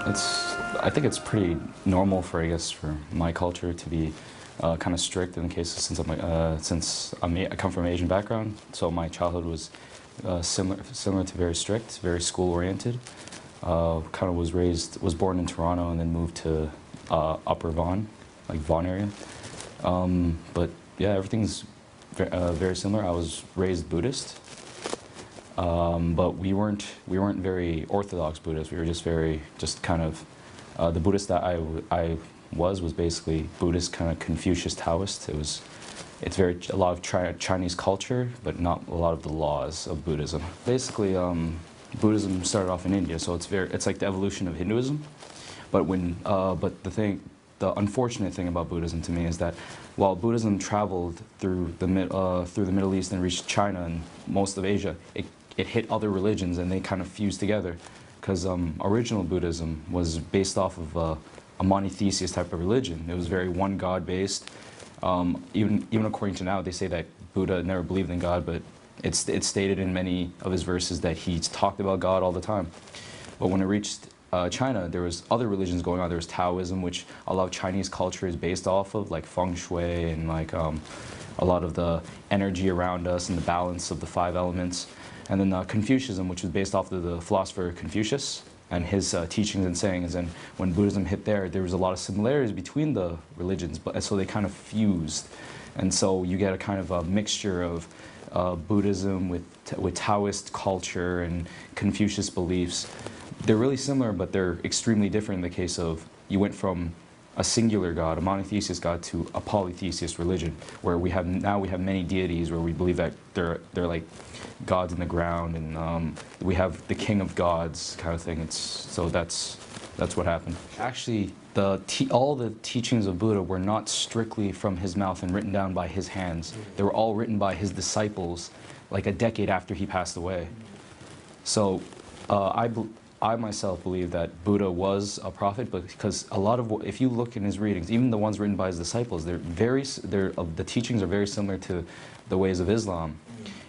I think it's pretty normal for, I guess, for my culture to be kind of strict in the case since I come from an Asian background. So my childhood was similar to very strict, very school oriented. Kind of was born in Toronto and then moved to Upper Vaughan, like Vaughan area. But yeah, everything's very similar. I was raised Buddhist. But we weren't very orthodox Buddhists. We were just kind of the Buddhist that I was basically Buddhist, kind of Confucius Taoist. It's a lot of Chinese culture, but not a lot of the laws of Buddhism. Basically, Buddhism started off in India, so it's like the evolution of Hinduism. But the unfortunate thing about Buddhism to me is that while Buddhism traveled through the Middle East and reached China and most of Asia, it hit other religions and they kind of fused together. Because original Buddhism was based off of a monotheist type of religion. It was very one God based. Even according to now, they say that Buddha never believed in God, but it's stated in many of his verses that he talked about God all the time. But when it reached China, there was other religions going on. There was Taoism, which a lot of Chinese culture is based off of, like feng shui and like a lot of the energy around us and the balance of the 5 elements. And then Confucianism, which was based off of the philosopher Confucius and his teachings and sayings. And when Buddhism hit there was a lot of similarities between the religions, but so they kind of fused. And so you get a kind of a mixture of Buddhism with Taoist culture and Confucius beliefs. They're really similar, but they're extremely different in the case of you went from a singular God, a monotheist God, to a polytheist religion, where we have many deities, where we believe that they're like gods in the ground, and we have the king of gods kind of thing. That's what happened. Actually, all the teachings of Buddha were not strictly from his mouth and written down by his hands. They were all written by his disciples, like a decade after he passed away. So I myself believe that Buddha was a prophet, but because if you look in his readings, even the ones written by his disciples, the teachings are very similar to the ways of Islam.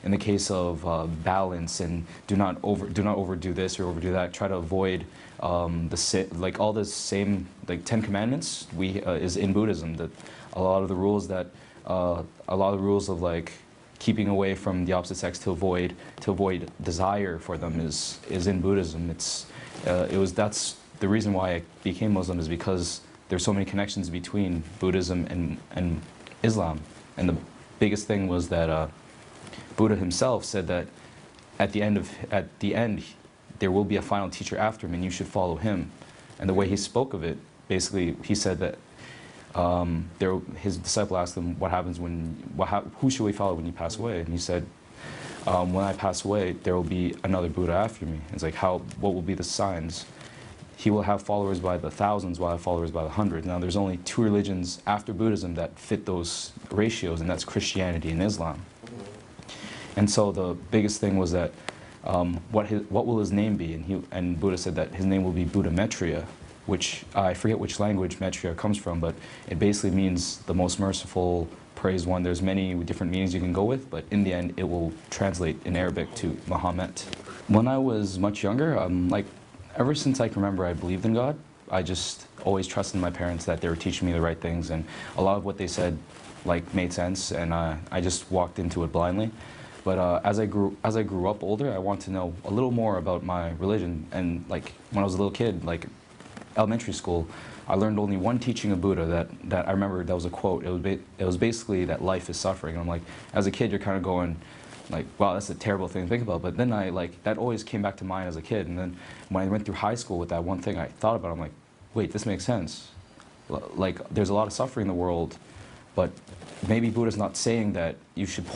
In the case of balance and do not overdo this or overdo that, try to avoid like all the same, like 10 commandments is in Buddhism. That a lot of the rules of like keeping away from the opposite sex to avoid desire for them is in Buddhism. That's the reason why I became Muslim, is because there's so many connections between Buddhism and Islam. And the biggest thing was that Buddha himself said that at the end there will be a final teacher after him, and you should follow him. And the way he spoke of it, basically, he said that his disciple asked him, "What happens who should we follow when you pass away?" And he said, "When I pass away, there will be another Buddha after me." It's like, what will be the signs? He will have followers by the thousands, while I have followers by the hundreds. Now, there's only 2 religions after Buddhism that fit those ratios, and that's Christianity and Islam. And so the biggest thing was that, what will his name be? And Buddha said that his name will be Buddha Maitreya, which I forget which language Maitreya comes from, but it basically means the most merciful, praised one. There's many different meanings you can go with, but in the end it will translate in Arabic to Muhammad. When I was much younger, ever since I can remember, I believed in God. I just always trusted my parents that they were teaching me the right things, and a lot of what they said made sense, and I just walked into it blindly. But as I grew up older, I wanted to know a little more about my religion. And when I was a little kid, elementary school, I learned only one teaching of Buddha that I remember. That was a quote. It was basically that life is suffering. And I'm like, as a kid, you're kind of going, wow, that's a terrible thing to think about. But then that always came back to mind as a kid. And then when I went through high school with that one thing, I thought about it. I'm like, wait, this makes sense. There's a lot of suffering in the world, but maybe Buddha's not saying that you should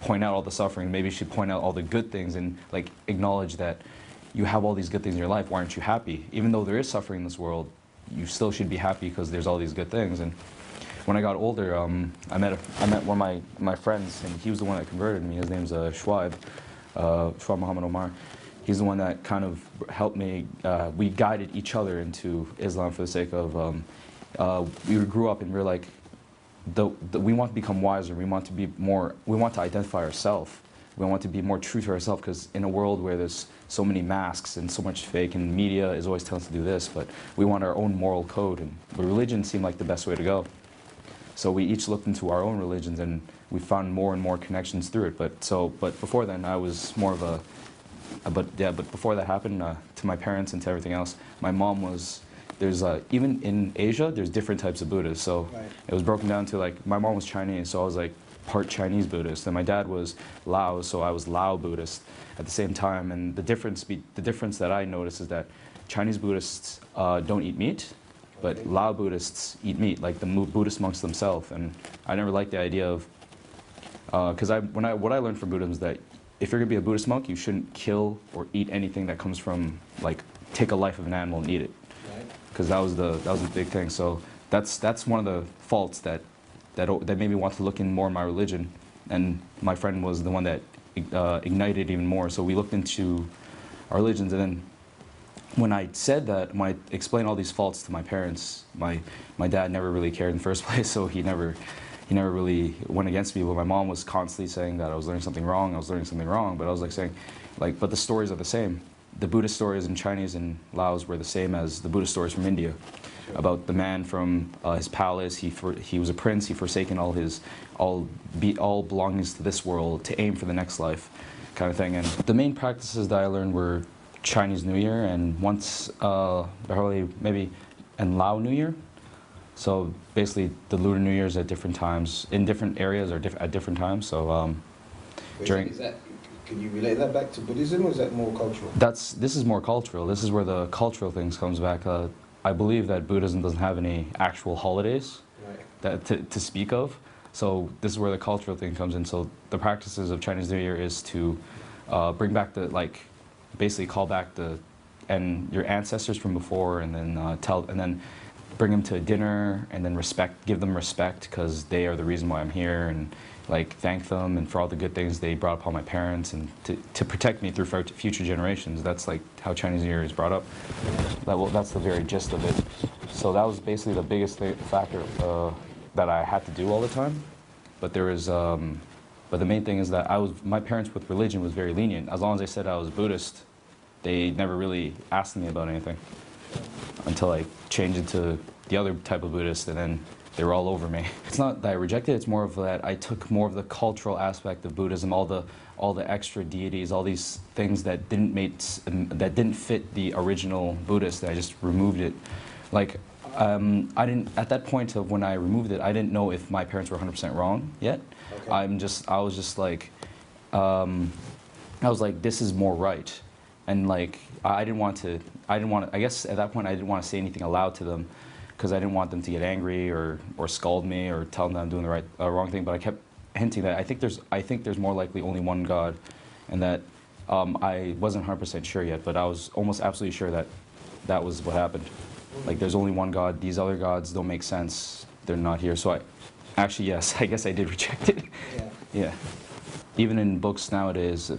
point out all the suffering. Maybe you should point out all the good things and acknowledge that you have all these good things in your life. Why aren't you happy? Even though there is suffering in this world, you still should be happy because there's all these good things. And when I got older, I met one of my friends, and he was the one that converted me. His name's Schwab Muhammad Omar. He's the one that kind of helped me. We guided each other into Islam for the sake of. We grew up and we were like, we want to become wiser. We want to be more. We want to identify ourselves We want to be more true to ourselves, because in a world where there's so many masks and so much fake, and media is always telling us to do this, but we want our own moral code, and religion seemed like the best way to go. So we each looked into our own religions, and we found more and more connections through it. But before then, I was more of a, but before that happened, to my parents and to everything else, my mom was, there's even in Asia, there's different types of Buddhists. So Right. it was broken down to, like, my mom was Chinese, so I was like part Chinese Buddhist, and my dad was Lao, so I was Lao Buddhist at the same time. And the difference that I noticed is that Chinese Buddhists don't eat meat, but Okay. Lao Buddhists eat meat, like the Buddhist monks themselves. And I never liked the idea of, because what I learned from Buddhism is that if you're gonna be a Buddhist monk, you shouldn't kill or eat anything that comes from, like, take a life of an animal and eat it, Right. because that was the big thing. So that's one of the faults that made me want to look in more in my religion, and my friend was the one that ignited even more. So we looked into our religions, and then when I said that, when I explained all these faults to my parents, my dad never really cared in the first place, so he never really went against me. But my mom was constantly saying that I was learning something wrong, but I was like saying, like, but the stories are the same. The Buddhist stories in Chinese and Laos were the same as the Buddhist stories from India, about the man from his palace. He was a prince. He forsaken all belongings to this world to aim for the next life, kind of thing. And the main practices that I learned were Chinese New Year, and once probably maybe and Lao New Year. So basically, the Lunar New Year's at different times in different areas or at different times. So during. Can you relate that back to Buddhism, or is that more cultural? This is more cultural. This is where the cultural things comes back. I believe that Buddhism doesn't have any actual holidays Right. to speak of. So this is where the cultural thing comes in. So the practices of Chinese New Year is to bring back basically call back your ancestors from before, and then bring them to dinner, and then give them respect, because they are the reason why I'm here, and like thank them and for all the good things they brought upon my parents, and to protect me through future generations. That's like how Chinese New Year is brought up. That's the very gist of it. So that was basically the biggest factor that I had to do all the time. But the main thing is that my parents with religion was very lenient. As long as they said I was Buddhist, they never really asked me about anything until I changed into the other type of Buddhist, and then they were all over me. It's not that I rejected it, it's more of that I took more of the cultural aspect of Buddhism, all the extra deities, all these things that didn't fit the original Buddhist, that I just removed it. Like, I didn't, at that point of when I removed it, I didn't know if my parents were 100% wrong yet. Okay. I was just like, this is more right. And like, I guess at that point I didn't want to say anything aloud to them, because I didn't want them to get angry or scold me or tell them that I'm doing the wrong thing. But I kept hinting that I think there's more likely only one God, and that I wasn't 100% sure yet, but I was almost absolutely sure that that was what happened. Like, there's only one God. These other gods don't make sense. They're not here. So yes, I guess I did reject it. Yeah. Yeah. Even in books nowadays,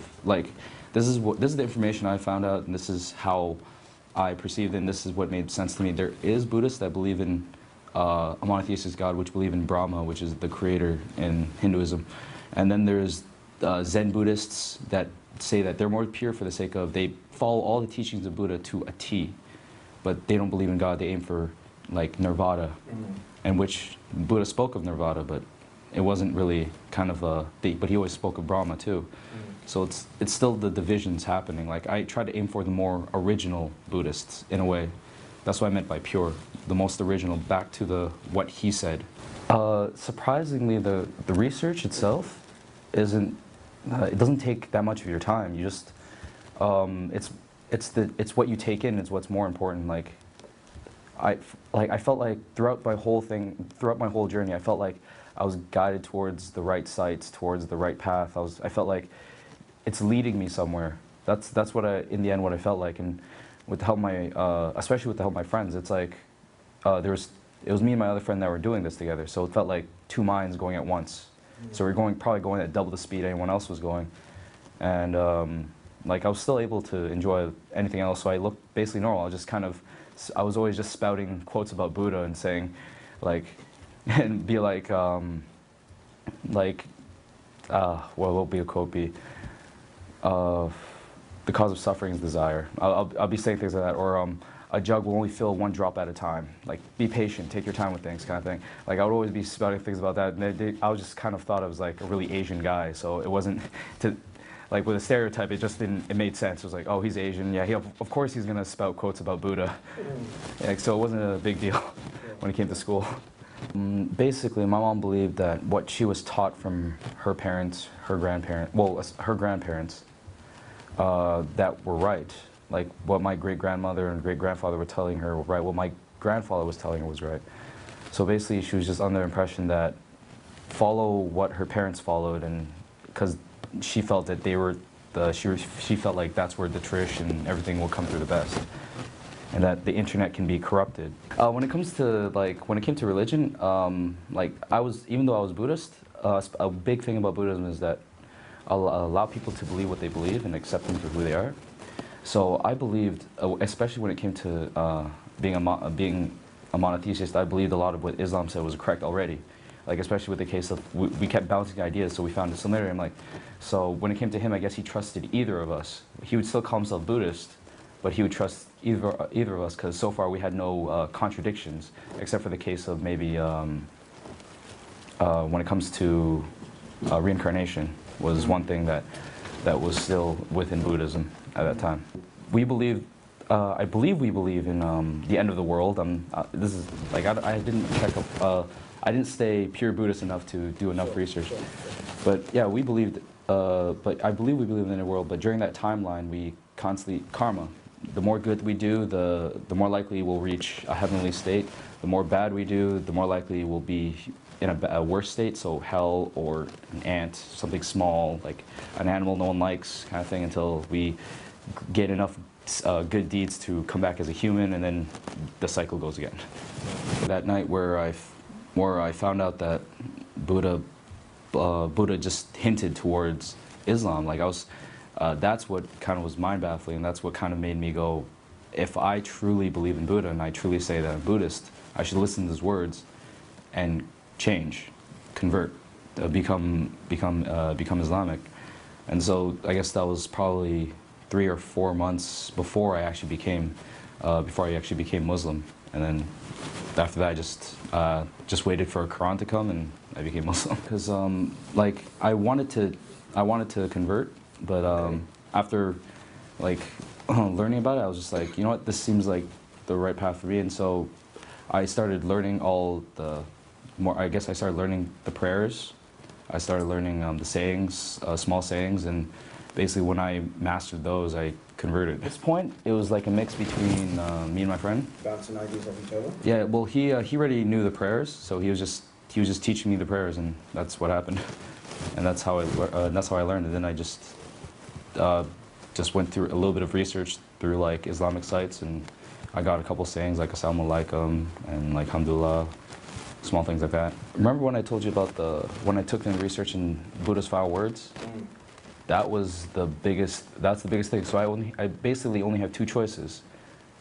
this is the information I found out, and this is how I perceived it, and this is what made sense to me. There is Buddhists that believe in a monotheistic God, which believe in Brahma, which is the creator in Hinduism. And then there's Zen Buddhists that say that they're more pure for the sake of, they follow all the teachings of Buddha to a T, but they don't believe in God. They aim for, like, nirvana, and which Buddha spoke of nirvana, but it wasn't really kind of but he always spoke of Brahma too. So it's still the divisions happening. Like, I try to aim for the more original Buddhists in a way. That's what I meant by pure, the most original, back to what he said. Surprisingly, the research itself it doesn't take that much of your time. You just it's what you take in. It's what's more important. Like, I felt like throughout my whole journey, I felt like I was guided towards the right sites, towards the right path. I felt like it's leading me somewhere. That's in the end what I felt like. And with the help of especially with the help of my friends, it's like it was me and my other friend that were doing this together. So it felt like two minds going at once. So we're probably going at double the speed anyone else was going. And like, I was still able to enjoy anything else. So I looked basically normal. I was always just spouting quotes about Buddha and saying, like, and be like, what would be a quote be? Uh, the cause of suffering is desire. I'll be saying things like that, or a jug will only fill one drop at a time. Like, be patient, take your time with things, kind of thing. Like, I would always be spouting things about that, and I was just kind of thought I was like a really Asian guy, so it wasn't to, like with a stereotype, it just didn't, it made sense. It was like, oh, he's Asian, yeah, of course he's gonna spout quotes about Buddha. Like, so it wasn't a big deal when it came to school. Basically, my mom believed that what she was taught from her parents, her grandparents, well, her grandparents, that were right. Like what my great-grandmother and great-grandfather were telling her were right, what my grandfather was telling her was right. So basically, she was just under the impression that follow what her parents followed, and because she felt that they were she felt like that's where the tradition and everything will come through the best, and that the internet can be corrupted. When it comes to when it came to religion, even though I was Buddhist, a big thing about Buddhism is that allow people to believe what they believe and accept them for who they are. So I believed, especially when it came to being a monotheist, I believed a lot of what Islam said was correct already. Like, especially with the case of, we kept bouncing ideas, so we found a similarity. I'm like, so when it came to him, I guess he trusted either of us. He would still call himself Buddhist, but he would trust either of us, because so far we had no contradictions, except for the case of maybe when it comes to reincarnation was one thing that was still within Buddhism at that time. We believe, I believe we believe in the end of the world. This is like I didn't check up. I didn't stay pure Buddhist enough to do enough research. But yeah, we believed. But I believe we believe in the end of the world. But during that timeline, we constantly karma. The more good we do, the more likely we'll reach a heavenly state. The more bad we do, the more likely we'll be in a worse state, so hell or an ant, something small, like an animal no one likes, kind of thing, until we get enough good deeds to come back as a human, and then the cycle goes again. That night where I found out that Buddha just hinted towards Islam, like that's what kind of was mind-baffling, and that's what kind of made me go, if I truly believe in Buddha and I truly say that I'm Buddhist, I should listen to his words and change, convert, become Islamic. And so I guess that was probably 3 or 4 months before I actually became Muslim. And then after that, I just waited for a Quran to come, and I became Muslim. Because like I wanted to convert, but after learning about it, I was just like, you know what, this seems like the right path for me. And so I started learning I guess I started learning the prayers. I started learning the sayings, small sayings, and basically when I mastered those, I converted. At this point, it was like a mix between me and my friend. Bouncing ideas off each other? Yeah, well, he already knew the prayers, so he was just teaching me the prayers, and that's what happened. And that's how I learned. And then I just went through a little bit of research through like Islamic sites, and I got a couple sayings like Assalamu alaikum and like Alhamdulillah, small things like that. Remember when I told you about when I took the research in Buddhist file words? That's the biggest thing. So I basically only have 2 choices: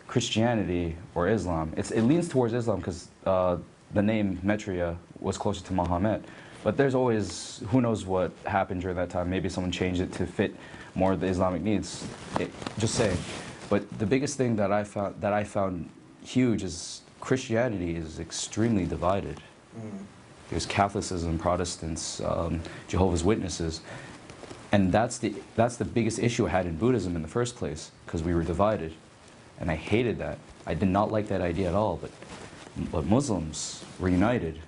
Christianity or Islam. It leans towards Islam because the name Maitreya was closer to Muhammad. But there's always, who knows what happened during that time. Maybe someone changed it to fit more of the Islamic needs. Just saying. But the biggest thing that I found huge is Christianity is extremely divided. There's Catholicism, Protestants, Jehovah's Witnesses. And that's the biggest issue I had in Buddhism in the first place, because we were divided. And I hated that. I did not like that idea at all, but Muslims were united.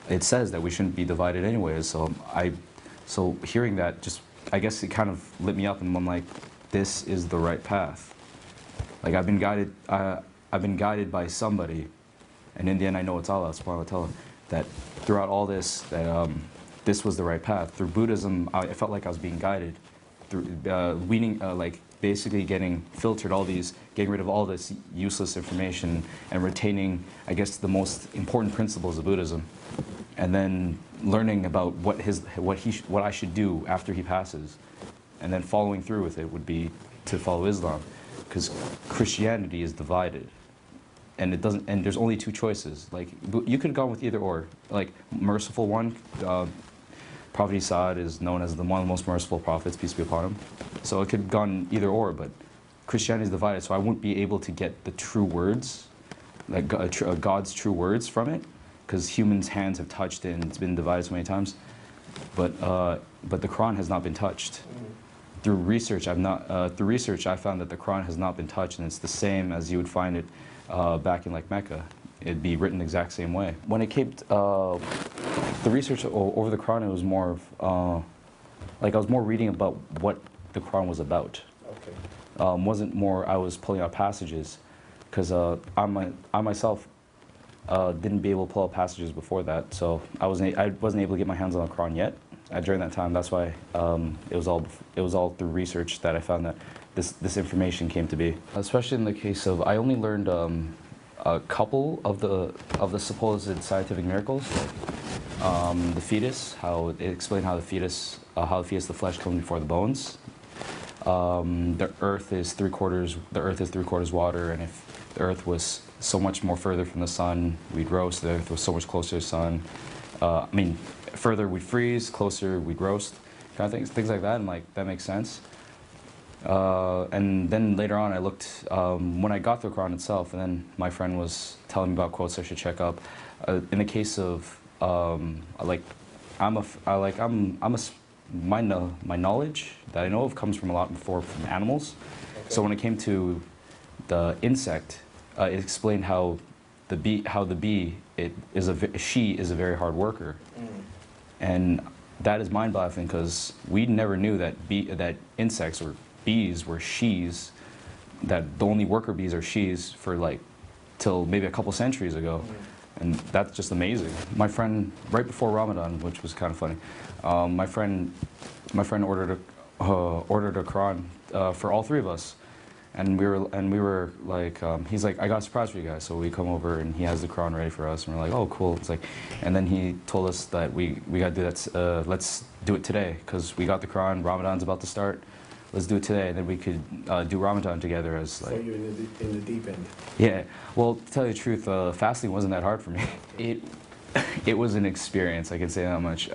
It says that we shouldn't be divided anyways, so hearing that, just, I guess it kind of lit me up, and I'm like, this is the right path. Like, I've been guided by somebody, and in the end I know it's Allah subhanahu wa ta'ala, that throughout all this, that this was the right path. Through Buddhism, I felt like I was being guided, through weaning, like basically getting rid of all this useless information and retaining, I guess, the most important principles of Buddhism, and then learning about what I should do after he passes, and then following through with it would be to follow Islam, because Christianity is divided. And there's only 2 choices. Like, you could have gone with either or. Like, merciful one, Prophet Isa is known as one of the most merciful prophets, peace be upon him. So it could have gone either or, but Christianity is divided, so I wouldn't be able to get the true words, like God's true words from it, because humans' hands have touched it and it's been divided so many times. But the Quran has not been touched. Through research, I found that the Quran has not been touched, and it's the same as you would find it back in like Mecca. It'd be written the exact same way. When it came to the research over the Quran, it was more of like I was more reading about what the Quran was about. Okay. Wasn't more I was pulling out passages, because I myself didn't be able to pull out passages before that, so I wasn't able to get my hands on the Quran yet. During that time, that's why it was all through research that I found that this information came to be. Especially in the case of, I only learned a couple of the supposed scientific miracles, like the fetus, how it explained how the fetus, the flesh comes before the bones. The earth is three quarters water, and if the earth was so much more further from the sun, we'd roast. The earth was so much closer to the sun. I mean, further we'd freeze, closer we'd roast, kind of things like that, and like that makes sense. And then later on, I looked when I got the Quran itself, and then my friend was telling me about quotes I should check up. In the case of my knowledge that I know of comes from a lot before from animals. Okay. So when it came to the insect, it explained how the bee she is a very hard worker, and that is mind-boggling because we never knew that insects or bees were she's, that the only worker bees are she's for like till maybe a couple centuries ago, and that's just amazing. My friend, right before Ramadan, which was kind of funny, my friend ordered a Quran for all three of us. And we were like, he's like, I got a surprise for you guys. So we come over and he has the Quran ready for us, and we're like, oh, cool. It's like, and then he told us that we gotta do that. Let's do it today because we got the Quran. Ramadan's about to start. Let's do it today, and then we could do Ramadan together as like. So you're in the deep end. Yeah. Well, to tell you the truth, fasting wasn't that hard for me. It was an experience. I can say that much.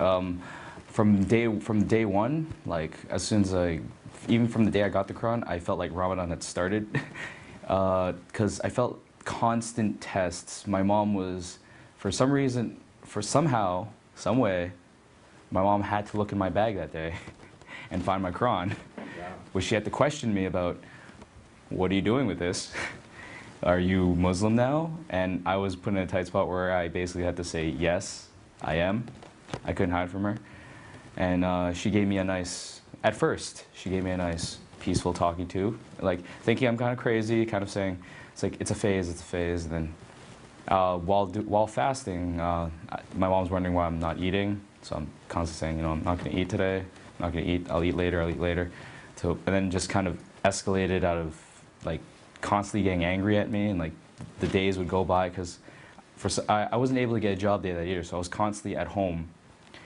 From day one, like as soon as even from the day I got the Quran, I felt like Ramadan had started, because I felt constant tests. My mom was, for some reason, some way, my mom had to look in my bag that day and find my Quran, which she had to question me about, what are you doing with this? Are you Muslim now? And I was put in a tight spot where I basically had to say, yes, I am. I couldn't hide from her. And she gave me a nice, at first, she gave me a nice, peaceful talking to, like thinking I'm kind of crazy, kind of saying, it's like, it's a phase, and then while fasting, my mom's wondering why I'm not eating, so I'm constantly saying, you know, I'm not going to eat today, I'm not going to eat, I'll eat later. So, and then just kind of escalated out of, like, constantly getting angry at me, and like, the days would go by, because I wasn't able to get a job day that year, so I was constantly at home,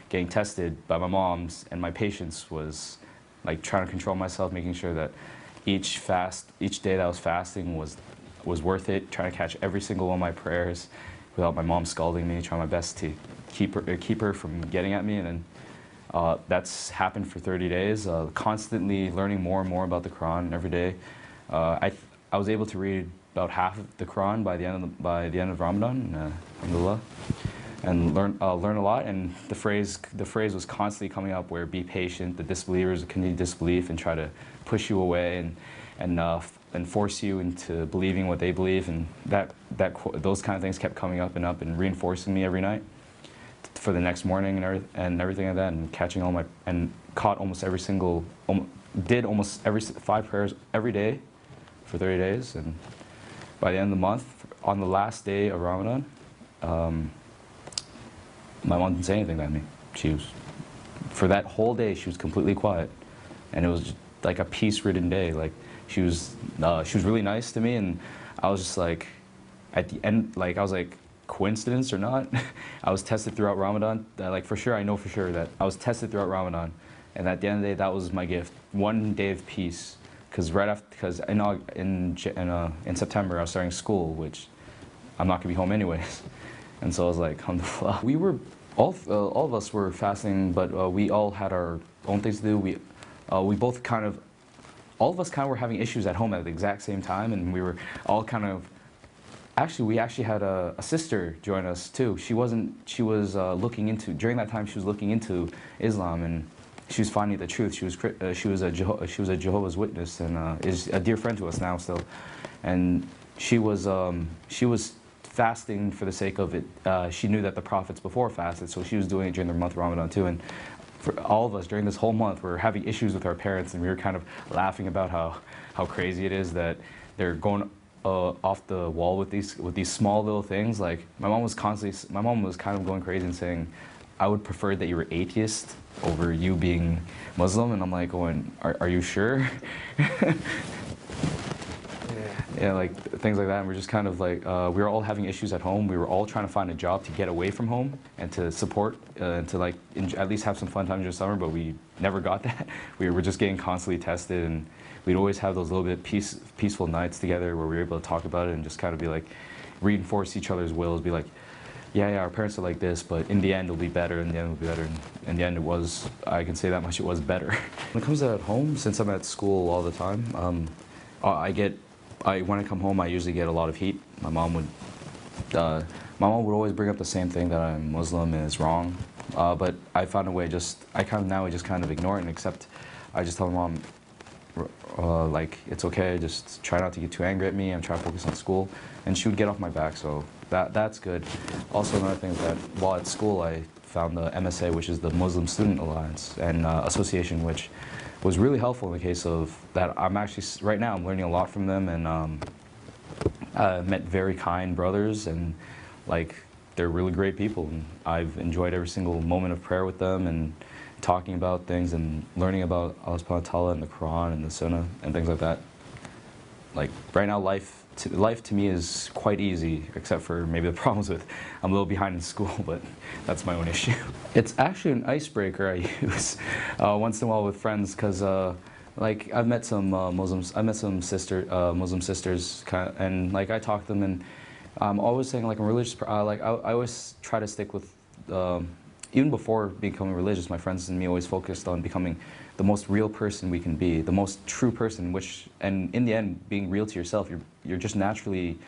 getting tested by my mom's, and my patience was like trying to control myself, making sure that each day that I was fasting was worth it, trying to catch every single one of my prayers without my mom scalding me, trying my best to keep her from getting at me. And then that's happened for 30 days, constantly learning more and more about the Quran every day. I was able to read about half of the Quran by the end of Ramadan, alhamdulillah, and learn a lot. And the phrase was constantly coming up where be patient, the disbelievers continue disbelief and try to push you away and force you into believing what they believe, and those kind of things kept coming up and reinforcing me every night for the next morning and everything like that, and catching caught almost every single, did almost every 5 prayers every day for 30 days, and by the end of the month, on the last day of Ramadan, my mom didn't say anything to me. For that whole day, she was completely quiet, and it was just like a peace-ridden day. Like she was really nice to me, and I was just like, at the end, like I was like, coincidence or not, I was tested throughout Ramadan. Like I know for sure that I was tested throughout Ramadan, and at the end of the day, that was my gift. One day of peace, because in September I was starting school, which I'm not gonna be home anyways. And so I was like, alhamdulillah. All of us were fasting, but we all had our own things to do. We both kind of, all of us kind of were having issues at home at the exact same time, and we were all kind of, actually, we actually had a sister join us too. She was looking into, during that time she was looking into Islam, and she was finding the truth. She was a Jehovah's Witness, and is a dear friend to us now still. And she was fasting for the sake of it. She knew that the prophets before fasted, so she was doing it during the month of Ramadan too. And for all of us during this whole month, we were having issues with our parents, and we were kind of laughing about how crazy it is that they're going off the wall with these small little things. Like my mom was kind of going crazy and saying, I would prefer that you were atheist over you being Muslim. And I'm like going, are you sure? Yeah, like things like that. And we're just kind of like, we were all having issues at home. We were all trying to find a job to get away from home and to support and to like at least have some fun times during the summer, but we never got that. We were just getting constantly tested, and we'd always have those little bit peaceful nights together where we were able to talk about it and just kind of be like, reinforce each other's wills, be like, yeah, our parents are like this, but in the end it'll be better, in the end it'll be better. And in the end it was, I can say that much, it was better. When it comes to at home, since I'm at school all the time, when I come home, I usually get a lot of heat. My mom would always bring up the same thing, that I'm Muslim and it's wrong. But I found a way, I kind of ignore it and accept. I just tell my mom, like, it's okay, just try not to get too angry at me, I'm trying to focus on school. And she would get off my back, so that's good. Also, another thing is that while at school, I found the MSA, which is the Muslim Student Alliance and Association, which was really helpful in the case of that. Right now I'm learning a lot from them, and met very kind brothers, and like they're really great people, and I've enjoyed every single moment of prayer with them and talking about things and learning about Allah subhanahu wa ta'ala and the Quran and the Sunnah and things like that. Like right now life to me is quite easy, except for maybe the problems with I'm a little behind in school, but that's my own issue. It's actually an icebreaker I use once in a while with friends, because like I've met some Muslims, Muslim sisters, and like I talk to them, and I'm always saying like I'm religious. Like I always try to stick with, even before becoming religious, my friends and me always focused on becoming the most real person we can be, the most true person, and in the end, being real to yourself, you're just naturally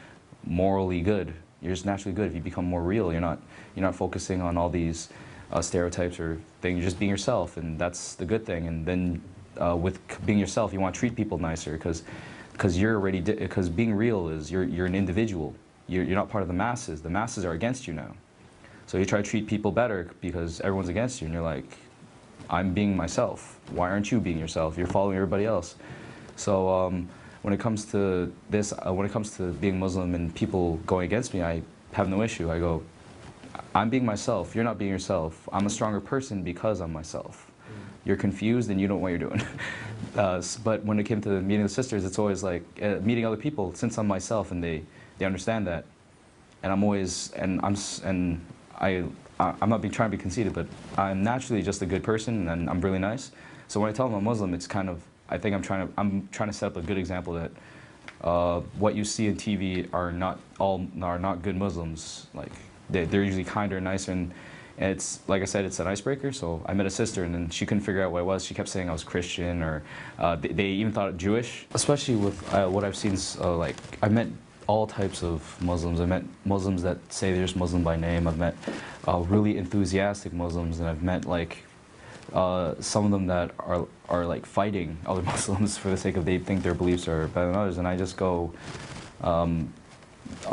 morally good. You're just naturally good if you become more real. You're not focusing on all these stereotypes or things. You're just being yourself, and that's the good thing. And then with being yourself, you want to treat people nicer, because being real is you're an individual. You're not part of the masses. The masses are against you now. So you try to treat people better because everyone's against you, and you're like, I'm being myself. Why aren't you being yourself? You're following everybody else. So when it comes to this, when it comes to being Muslim and people going against me, I have no issue. I go, I'm being myself. You're not being yourself. I'm a stronger person because I'm myself. You're confused and you don't know what you're doing. But when it came to meeting the sisters, it's always like meeting other people. Since I'm myself and they understand that, and I'm not trying to be conceited, but I'm naturally just a good person, and I'm really nice. So when I tell them I'm Muslim, it's kind of, I think I'm trying to set up a good example that what you see in TV are not good Muslims. Like they're usually kinder and nicer, and it's like I said, it's an icebreaker. So I met a sister, and then she couldn't figure out what I was. She kept saying I was Christian, or they even thought it Jewish. Especially with what I've seen, like I met all types of Muslims. I met Muslims that say they're just Muslim by name. I've met really enthusiastic Muslims, and I've met like some of them that are like fighting other Muslims for the sake of they think their beliefs are better than others. And I just go, a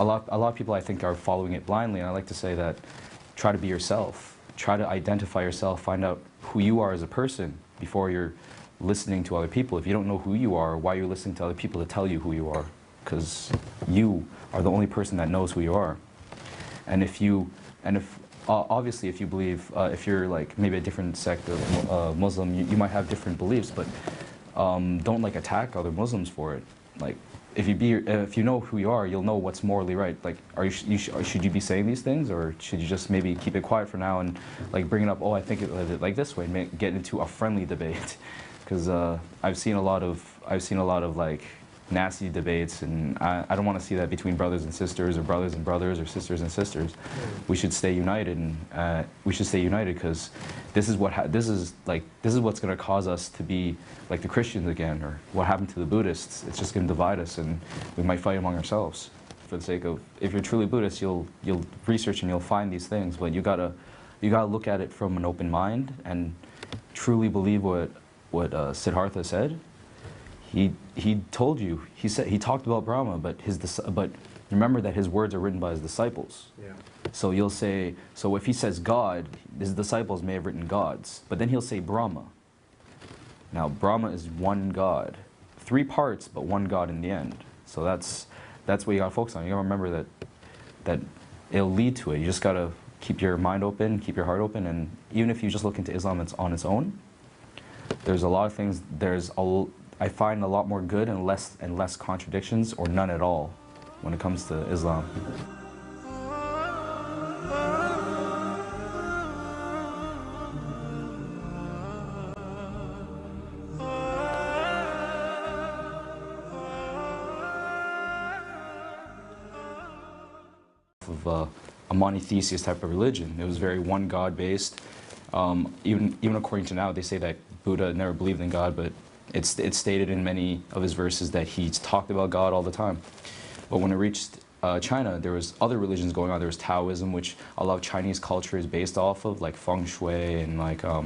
lot of people I think are following it blindly, and I like to say that try to be yourself. Try to identify yourself, find out who you are as a person before you're listening to other people. If you don't know who you are, why you're listening to other people to tell you who you are? Because you are the only person that knows who you are. And obviously if you believe, if you're like maybe a different sect of Muslim, you might have different beliefs, but don't like attack other Muslims for it. Like if you know who you are, you'll know what's morally right. Like should you be saying these things, or should you just maybe keep it quiet for now and like bring it up, oh I think it like this way, get into a friendly debate. Because I've seen a lot of like nasty debates, and I don't want to see that between brothers and sisters, or brothers and brothers, or sisters and sisters. We should stay united, and we should stay united because this is what's going to cause us to be like the Christians again, or what happened to the Buddhists. It's just going to divide us, and we might fight among ourselves. For the sake of, if you're truly Buddhist, you'll research and you'll find these things, but you gotta look at it from an open mind and truly believe what Siddhartha said. He told you, he talked about Brahma, but remember that his words are written by his disciples. Yeah. So you'll say, so if he says God, his disciples may have written gods, but then he'll say Brahma. Now Brahma is one God, 3 parts, but one God in the end. So that's what you gotta focus on. You gotta remember that it'll lead to it. You just gotta keep your mind open, keep your heart open, and even if you just look into Islam on its own, there's a lot of things. I find a lot more good and less contradictions, or none at all, when it comes to Islam. Of a monotheist type of religion. It was very one God based. Even according to now, they say that Buddha never believed in God, but it's stated in many of his verses that he talked about God all the time. But when it reached China, there was other religions going on. There was Taoism, which a lot of Chinese culture is based off of, like feng shui and like a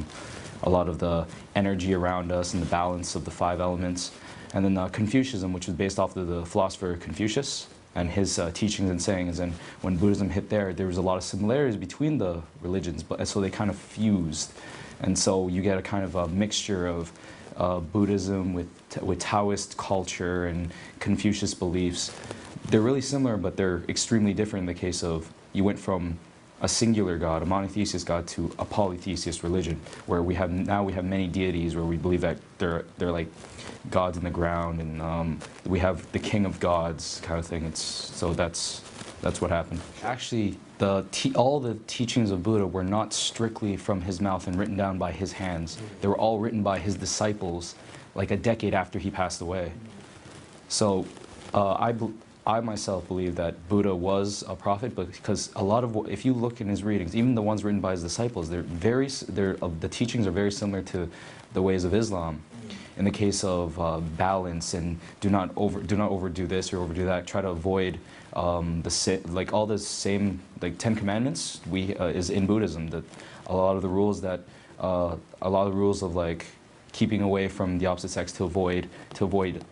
lot of the energy around us and the balance of the 5 elements. And then Confucianism, which was based off of the philosopher Confucius and his teachings and sayings. And when Buddhism hit there was a lot of similarities between the religions, but so they kind of fused. And so you get a kind of a mixture of Buddhism with Taoist culture and Confucius beliefs. They're really similar, but they're extremely different in the case of you went from a singular God, a monotheist God, to a polytheist religion, where we have many deities, where we believe that they're like gods in the ground, and we have the king of gods kind of thing. So that's what happened. Actually, all the teachings of Buddha were not strictly from his mouth and written down by his hands. They were all written by his disciples, like a decade after he passed away. So I myself believe that Buddha was a prophet, but because a lot of if you look in his readings, even the ones written by his disciples, the teachings are very similar to the ways of Islam. In the case of balance and do not overdo this or overdo that, try to avoid like all the same, like 10 commandments is in Buddhism. That a lot of the rules of like keeping away from the opposite sex to avoid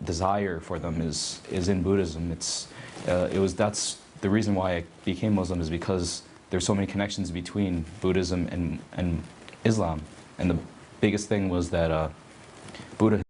desire for them is in Buddhism. That's the reason why I became Muslim, is because there's so many connections between Buddhism and Islam. And the biggest thing was that Buddha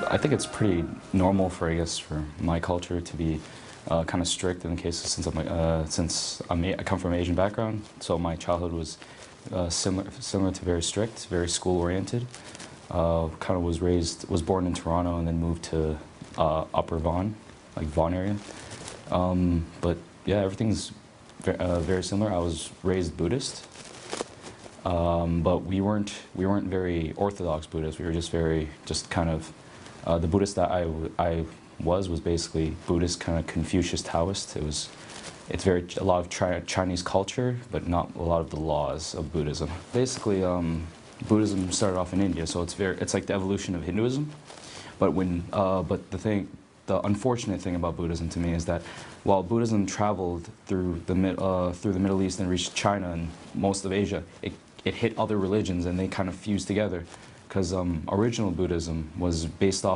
I think it's pretty normal for, I guess, for my culture to be kind of strict in the cases since I come from an Asian background. So my childhood was similar to very strict, very school-oriented. Kind of was born in Toronto and then moved to Upper Vaughan, like Vaughan area. But yeah, everything's very similar. I was raised Buddhist. But we weren't very orthodox Buddhists. We were just kind of the Buddhist that I was basically Buddhist, kind of Confucius Taoist. It's a lot of Chinese culture, but not a lot of the laws of Buddhism. Basically, Buddhism started off in India, so it's like the evolution of Hinduism. But the unfortunate thing about Buddhism to me is that while Buddhism traveled through the Middle East and reached China and most of Asia, it hit other religions and they kind of fused together, because original Buddhism was based off